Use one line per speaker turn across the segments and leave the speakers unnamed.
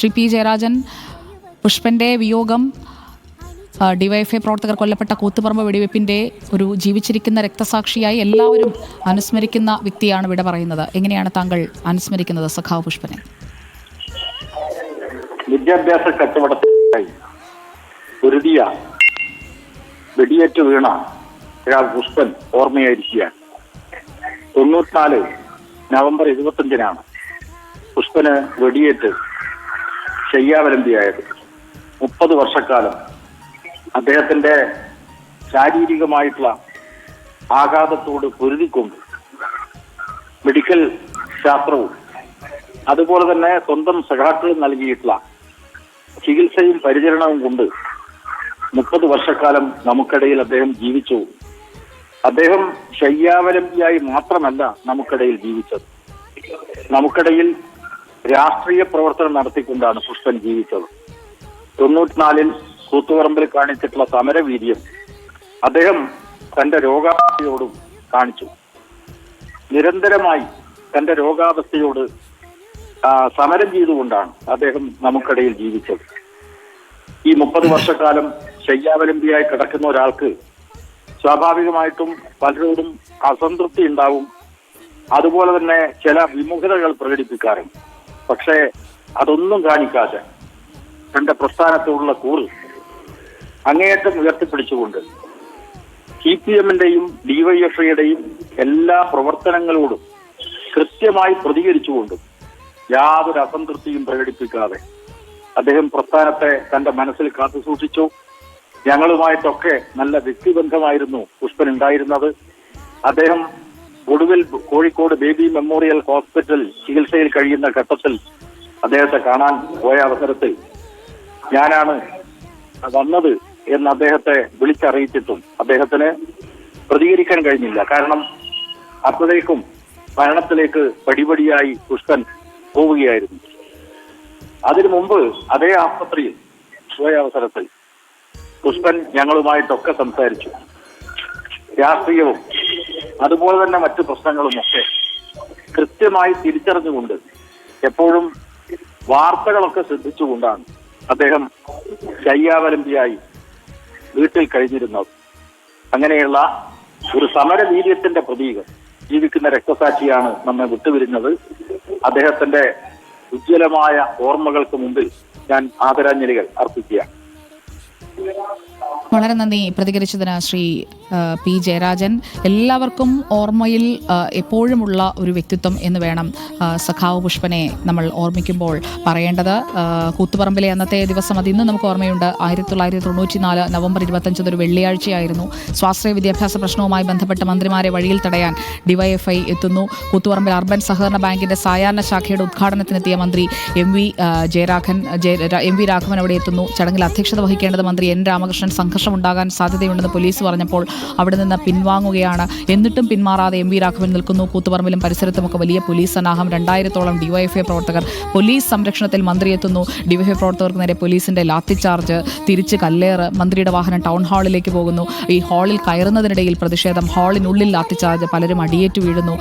Shri P Jayarajan, പുഷ്പന്റെ വിയോഗം, DYFI പ്രവർത്തകർ കൊല്ലപ്പെട്ട കൂത്തുപറമ്പ് വെടിവെപ്പിന്റെ ഒരു ജീവിച്ചിരിക്കുന്ന രക്തസാക്ഷിയായി എല്ലാവരും അനുസ്മരിക്കുന്ന വ്യക്തിയാണ് വിട പറയുന്നത്. എങ്ങനെയാണ് താങ്കൾ അനുസ്മരിക്കുന്നത് സഖാവ് പുഷ്പനെ?
വിദ്യാഭ്യാസ കച്ചവടത്തിനായി പൊരുതിയ വെടിയേറ്റ് വീണ പുഷ്പൻ ഓർമ്മയായിരിക്കുകയാണ്. 94 നവംബർ 25-നാണ് പുഷ്പന് വെടിയേറ്റ് ശയ്യാവലംബിയായത്. 30 വർഷക്കാലം അദ്ദേഹത്തിന്റെ ശാരീരികമായിട്ടുള്ള ആഘാതത്തോട് പൊരുതിക്കൊണ്ട് മെഡിക്കൽ ശാസ്ത്രവും അതുപോലെ തന്നെ സ്വന്തം സഖാക്കൾ നൽകിയിട്ടുള്ള ചികിത്സയും പരിചരണവും കൊണ്ട് 30 വർഷക്കാലം നമുക്കിടയിൽ അദ്ദേഹം ജീവിച്ചു. അദ്ദേഹം ശയ്യാവലംബിയായി മാത്രമല്ല നമുക്കിടയിൽ ജീവിച്ചത്, നമുക്കിടയിൽ രാഷ്ട്രീയ പ്രവർത്തനം നടത്തിക്കൊണ്ടാണ് പുഷ്പൻ ജീവിച്ചത്. 94-ൽ കൂത്തുപറമ്പിൽ കാണിച്ചിട്ടുള്ള സമരവീര്യം അദ്ദേഹം തന്റെ രോഗാവസ്ഥയോടും കാണിച്ചു. നിരന്തരമായി തന്റെ രോഗാവസ്ഥയോട് സമരം ചെയ്തുകൊണ്ടാണ് അദ്ദേഹം നമുക്കിടയിൽ ജീവിച്ചത്. ഈ 30 വർഷക്കാലം ശയ്യാവലംബിയായി കിടക്കുന്ന ഒരാൾക്ക് സ്വാഭാവികമായിട്ടും പലരോടും അസംതൃപ്തി ഉണ്ടാവും, അതുപോലെ തന്നെ ചില വിമുഖതകൾ പ്രകടിപ്പിക്കാറുണ്ട്. പക്ഷേ അതൊന്നും കാണിക്കാതെ തന്റെ പ്രസ്ഥാനത്തോടുള്ള കൂറ് അങ്ങേയറ്റം ഉയർത്തിപ്പിടിച്ചുകൊണ്ട് CPM-ന്റെയും DYFI-യുടെയും എല്ലാ പ്രവർത്തനങ്ങളോടും കൃത്യമായി പ്രതികരിച്ചുകൊണ്ടും യാതൊരു അസംതൃപ്തിയും പ്രകടിപ്പിക്കാതെ അദ്ദേഹം പ്രസ്ഥാനത്തെ തന്റെ മനസ്സിൽ കാത്തുസൂക്ഷിച്ചു. ഞങ്ങളുമായിട്ടൊക്കെ നല്ല വ്യക്തിബന്ധമായിരുന്നു പുഷ്പൻ ഉണ്ടായിരുന്നത്. അദ്ദേഹം ഒടുവിൽ കോഴിക്കോട് ബേബി മെമ്മോറിയൽ ഹോസ്പിറ്റൽ ചികിത്സയിൽ കഴിയുന്ന ഘട്ടത്തിൽ അദ്ദേഹത്തെ കാണാൻ പോയ അവസരത്തിൽ ഞാനാണ് വന്നത് എന്ന് അദ്ദേഹത്തെ വിളിച്ചറിയിച്ചിട്ടും അദ്ദേഹത്തിന് പ്രതികരിക്കാൻ കഴിഞ്ഞില്ല. കാരണം അപ്പോഴേക്കും മരണത്തിലേക്ക് പടിപടിയായി പുഷ്പൻ പോവുകയായിരുന്നു. അതിനു മുമ്പ് അതേ ആസ്പത്രിയിൽ പോയ അവസരത്തിൽ പുഷ്പൻ ഞങ്ങളുമായിട്ടൊക്കെ സംസാരിച്ചു. രാഷ്ട്രീയവും അതുപോലെ തന്നെ മറ്റു പ്രശ്നങ്ങളുമൊക്കെ കൃത്യമായി തിരിച്ചറിഞ്ഞുകൊണ്ട് എപ്പോഴും വാർത്തകളൊക്കെ ശ്രദ്ധിച്ചുകൊണ്ടാണ് അദ്ദേഹം ശയ്യാവലംബിയായി വീട്ടിൽ കഴിഞ്ഞിരുന്നത്. അങ്ങനെയുള്ള ഒരു സമരവീര്യത്തിന്റെ പ്രതീകം, ജീവിക്കുന്ന രക്തസാക്ഷിയാണ് നമ്മെ വിട്ടുപിരിഞ്ഞത്. അദ്ദേഹത്തിന്റെ ഉജ്ജ്വലമായ ഓർമ്മകൾക്ക് മുമ്പിൽ ഞാൻ ആദരാഞ്ജലികൾ അർപ്പിക്കുകയാണ്.
വളരെ നന്ദി പ്രതികരിച്ചതിന് ശ്രീ പി ജയരാജൻ. എല്ലാവർക്കും ഓർമ്മയിൽ എപ്പോഴുമുള്ള ഒരു വ്യക്തിത്വം എന്ന് വേണം സഖാവ് പുഷ്പനെ നമ്മൾ ഓർമ്മിക്കുമ്പോൾ പറയേണ്ടത്. കൂത്തുപറമ്പിലെ അന്നത്തെ ദിവസം അത് ഇന്ന് നമുക്ക് ഓർമ്മയുണ്ട്. 1994 നവംബർ 25 ഒരു വെള്ളിയാഴ്ചയായിരുന്നു. സ്വാശ്രയ വിദ്യാഭ്യാസ പ്രശ്നവുമായി ബന്ധപ്പെട്ട് മന്ത്രിമാരെ വഴിയിൽ തടയാൻ DYFI എത്തുന്നു. കൂത്തുപറമ്പിൽ അർബൻ സഹകരണ ബാങ്കിന്റെ സായാഹ്ന ശാഖയുടെ ഉദ്ഘാടനത്തിനെത്തിയ മന്ത്രി എം വി രാഘവൻ അവിടെ എത്തുന്നു. ചടങ്ങിൽ അധ്യക്ഷത വഹിക്കേണ്ടത് മന്ത്രി N രാമകൃഷ്ണൻ. സംഘർഷമുണ്ടാകാൻ സാധ്യതയുണ്ടെന്ന് പോലീസ് പറഞ്ഞപ്പോൾ അവിടെ നിന്ന് പിൻവാങ്ങുകയാണ്. എന്നിട്ടും പിന്മാറാതെ എം വി രാഘവൻ നിൽക്കുന്നു. കൂത്തുപറമ്പിലും പരിസരത്തുമൊക്കെ വലിയ പോലീസ് സന്നാഹം. 2000-ഓളം DYFI പ്രവർത്തകർ. പോലീസ് സംരക്ഷണത്തിൽ മന്ത്രി എത്തുന്നു. DYFI പ്രവർത്തകർക്ക് നേരെ പോലീസിന്റെ ലാത്തിച്ചാർജ്, തിരിച്ച് കല്ലേറ്. മന്ത്രിയുടെ വാഹനം ടൗൺ ഹാളിലേക്ക് പോകുന്നു. ഈ ഹാളിൽ കയറുന്നതിനിടയിൽ പ്രതിഷേധം, ഹാളിനുള്ളിൽ ലാത്തിച്ചാർജ്, പലരും അടിയേറ്റു വീഴുന്നു.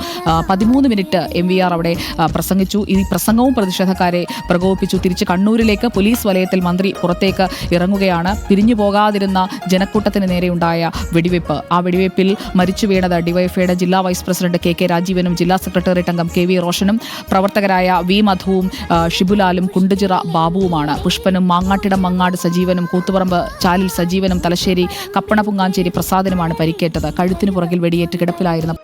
13 മിനിറ്റ് MVR അവിടെ പ്രസംഗിച്ചു. ഈ പ്രസംഗവും പ്രതിഷേധക്കാരെ പ്രകോപിപ്പിച്ചു. തിരിച്ച് കണ്ണൂരിലേക്ക് പോലീസ് വലയത്തിൽ മന്ത്രി പുറത്തേക്ക് ഇറങ്ങുകയാണ്. പിരിഞ്ഞു പോകാതിരുന്ന ജനക്കൂട്ടത്തിന് നേരെയുണ്ടായ വെടിവെപ്പ്, ആ വെടിവെപ്പിൽ മരിച്ചു വീണത് DYFIയുടെ ജില്ലാ വൈസ് പ്രസിഡന്റ് KK രാജീവനും ജില്ലാ സെക്രട്ടേറിയറ്റ് അംഗം KV റോഷനും പ്രവർത്തകരായ V മധുവും ഷിബുലാലും കുണ്ടുചിറ ബാബുവുമാണ്. പുഷ്പനും മാങ്ങാട്ടിടം മങ്ങാട് സജീവനും കൂത്തുപറമ്പ് ചാലിൽ സജീവനും തലശ്ശേരി കപ്പണപുങ്ങാഞ്ചേരി പ്രസാദനുമാണ് പരിക്കേറ്റത്. കഴുത്തിനു പുറകിൽ വെടിയേറ്റ് കിടപ്പിലായിരുന്ന